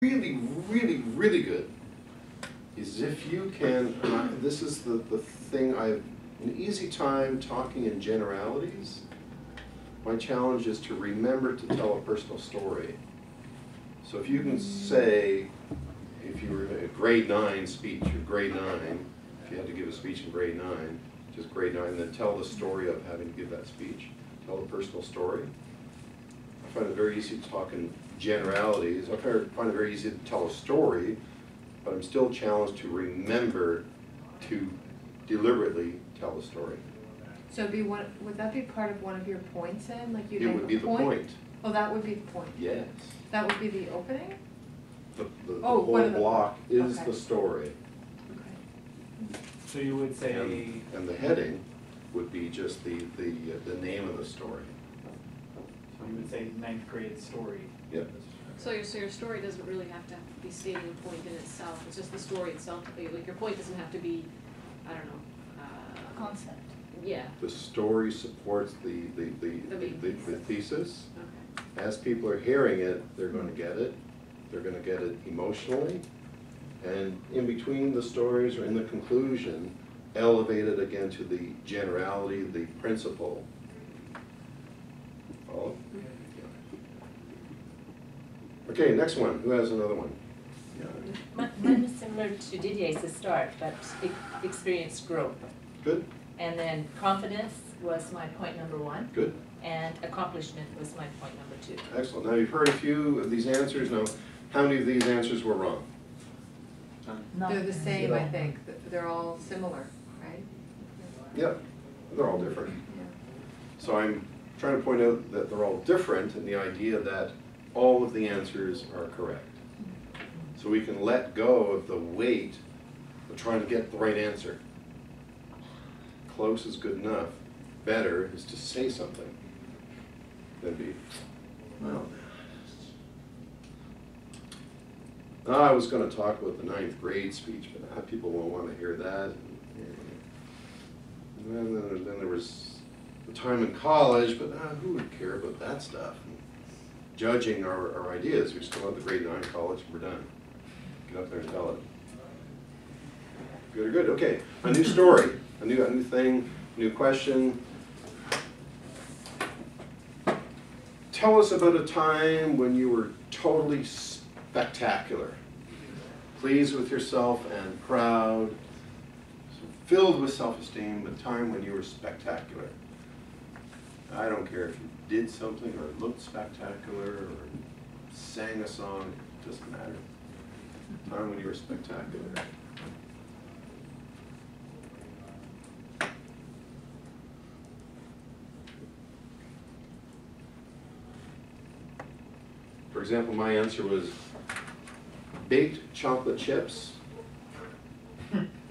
really, really, really good is if you can, this is the thing, I have an easy time talking in generalities. My challenge is to remember to tell a personal story. So if you can say, if you were a grade 9 speech, or grade 9, if you had to give a speech in grade 9, just grade 9, then tell the story of having to give that speech. Tell a personal story. I find it very easy to talk in generalities. I find it very easy to tell a story, but I'm still challenged to remember to deliberately tell a story. So it'd be one, would that be part of one of your points then? Like you'd It make would a be the point. Oh, that would be the point. Yes. That would be the opening? The Oh, whole one of the- block is okay. the story. Okay. So you would say, And the heading would be just the name of the story. so you would say ninth grade story. Yep. So your story doesn't really have to be stating a point in itself, it's just the story itself. Like your point doesn't have to be, I don't know, Concept. yeah. The story supports the thesis. Okay. As people are hearing it, they're going to get it. They're going to get it emotionally. And in between the stories or in the conclusion, elevate it again to the generality, the principle. Follow? Okay, next one. Who has another one? Yeah. Mine was similar to Didier's to start, but experience growth. Good? And then confidence was my point number 1. Good? And accomplishment was my point number 2. Excellent. Now you've heard a few of these answers. Now, how many of these answers were wrong? They're the same, I think. They're all similar, right? Yeah, they're all different. Yeah. So I'm trying to point out that they're all different in the idea that all of the answers are correct. So we can let go of the weight of trying to get the right answer. Close is good enough. Better is to say something than be, well, I was going to talk about the 9th grade speech, but people won't want to hear that. And then there was the time in college, but who would care about that stuff? And judging our ideas. We still have the grade 9 college, and we're done. Get up there and tell it. Good or good? Okay, a new story, a new thing, new question. Tell us about a time when you were totally spectacular, pleased with yourself and proud, filled with self-esteem, a time when you were spectacular. I don't care if you did something or looked spectacular or sang a song, it doesn't matter. A time when you were spectacular. For example, my answer was baked chocolate chips,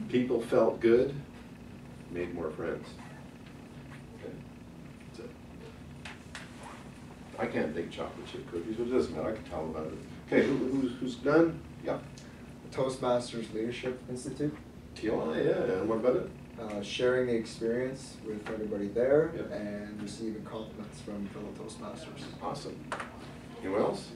people felt good, made more friends. Okay, that's it. I can't bake chocolate chip cookies, but it doesn't matter, I can tell about it. Okay, who's done? Yeah. Toastmasters Leadership Institute. TLI, yeah, and what about it? Sharing the experience with everybody there, Yep. and receiving compliments from fellow Toastmasters. Awesome. Anyone else?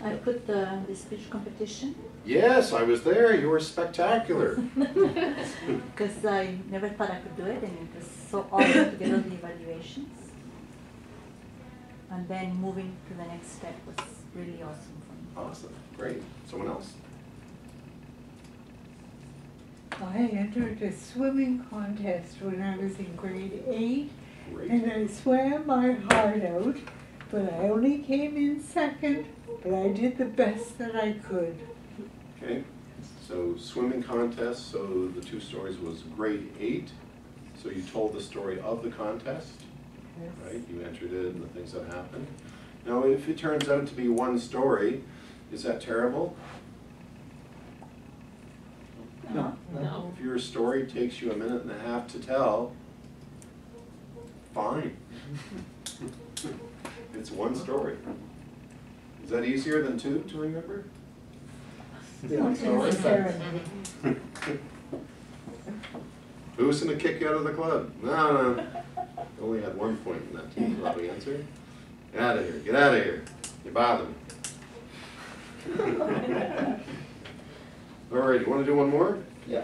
I put the speech competition Yes, I was there, you were spectacular. because I never thought I could do it, and it was so awesome to get all the evaluations. And then moving to the next step was really awesome for me. Awesome, great. Someone else? I entered a swimming contest when I was in grade 8, Great. and I swam my heart out, but I only came in second, but I did the best that I could. Okay, so swimming contest, so the 2 stories was grade 8. So you told the story of the contest, Yes. right? You entered it and the things that happened. Now, if it turns out to be one story, is that terrible? No. No. If your story takes you a minute and a half to tell, fine. It's one story. Is that easier than 2 to remember? Not necessarily. Who's going to kick you out of the club? No. Only had 1 point in that team. Is that the answer? Get out of here. Get out of here. You bother me. right, you want to do one more? Yeah.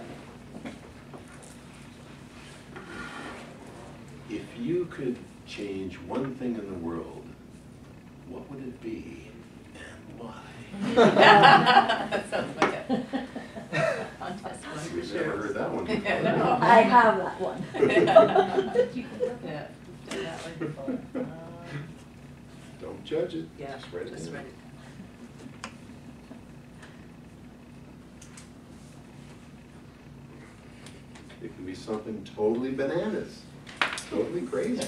If you could change one thing in the world, what would it be and why? That sounds like a contest one for We've sure. never heard that one before. No. I have that one. Yeah, done that one before. Don't judge it, Yeah, just write it just down. write it. It can be something totally bananas, totally crazy.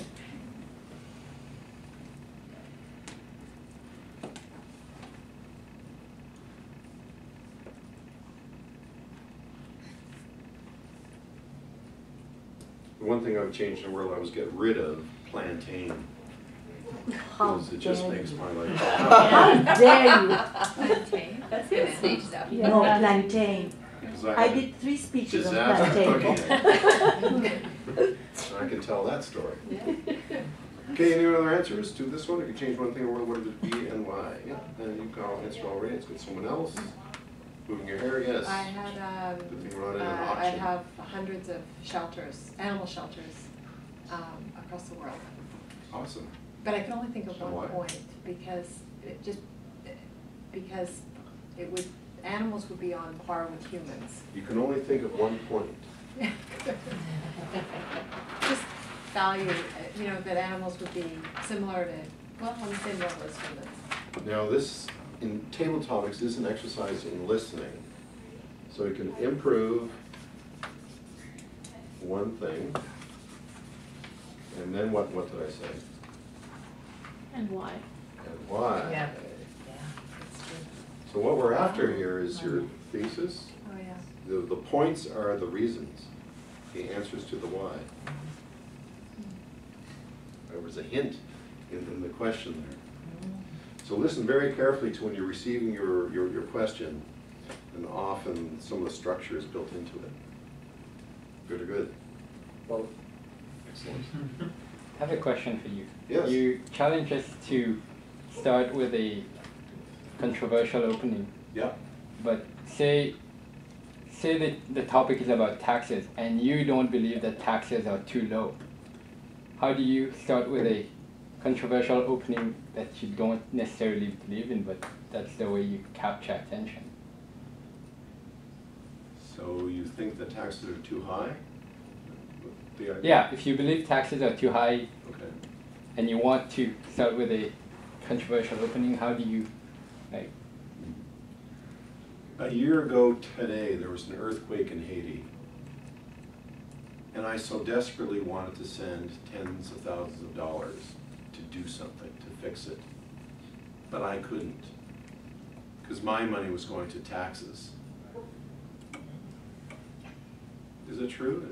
The one thing I would change in the world, I was get rid of plantain. How Because it just dare makes you. my life. How dare you? Plantain, that's good stage stuff. No, plantain. Because I had did 3 speeches on disaster cooking plantain. So I can tell that story. Okay, any other answers to this one? If you change one thing in the world, what would it be and why? Yeah, and you can answer already. Let's get someone else. Moving your hair, yes. I had, Good thing we're not in an I auction. have hundreds of shelters, animal shelters, across the world. Awesome. But I can only think of And why? one point, because it would, animals would be on par with humans. You can only think of one point. Just value, that animals would be similar to, well, on the same level as humans. Now this, in table topics, is an exercise in listening. So you can improve one thing. And then what did I say? And why? And why? Yeah. Yeah, that's true. So what we're after here is your thesis. Oh, yeah. The points are the reasons, the answers to the why. There was a hint in the question there. So listen very carefully to when you're receiving your question, and often some of the structure is built into it. Good or good? Well, Excellent. I have a question for you. Yes. You challenge us to start with a controversial opening, Yeah. but say that the topic is about taxes and you don't believe that taxes are too low. How do you start with a controversial opening that you don't necessarily believe in, but that's the way you capture attention? So you think the taxes are too high? The idea? Yeah, if you believe taxes are too high Okay. and you want to start with a controversial opening, how do you, like, A year ago today, there was an earthquake in Haiti. And I so desperately wanted to send tens of thousands of dollars to do something, to fix it. But I couldn't, because my money was going to taxes. Is it true?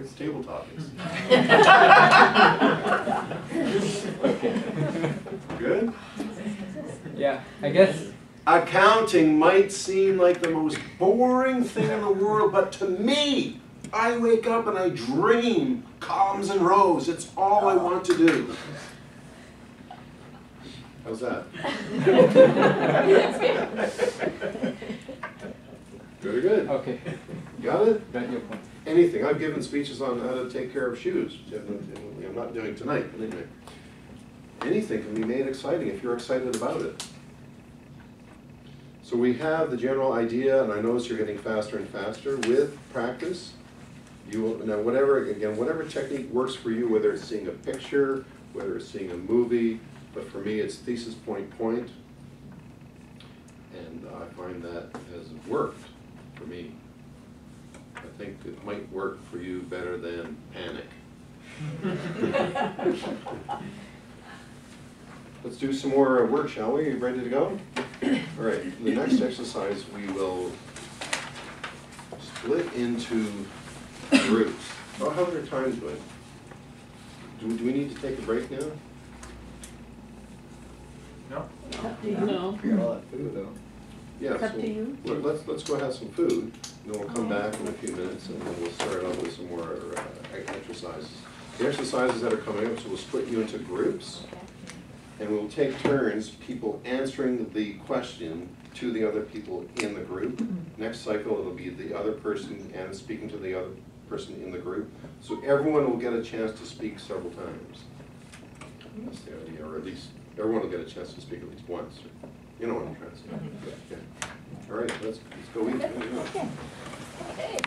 It's table topics. Good? yeah, I guess. Accounting might seem like the most boring thing in the world, but to me, I wake up and I dream columns and rows. It's all I want to do. How's that? Good or good? Okay, Got it? got your point. Anything. I've given speeches on how to take care of shoes. I'm not doing tonight, but anyway. Anything can be made exciting if you're excited about it. So we have the general idea, and I notice you're getting faster and faster with practice. You will, now whatever technique works for you, whether it's seeing a picture, whether it's seeing a movie, but for me it's thesis point. And I find that has worked for me. I think it might work for you better than panic. Let's do some more work, shall we? Are you ready to go? All right, the next exercise we will split into groups. Oh, how's our time doing? Do we need to take a break now? No? It's up to you. No. we got all that food though. Yeah. It's up so to you. Let's go have some food, and then we'll come back in a few minutes, and then we'll start out with some more exercises. The exercises that are coming up, so we'll split you into groups. And we'll take turns, people answering the question to the other people in the group. Next cycle, it'll be the other person and speaking to the other person in the group. So everyone will get a chance to speak several times. That's the idea, or at least everyone will get a chance to speak at least once. You know what I'm trying to say. Yeah. All right, let's go eat. Okay. Okay.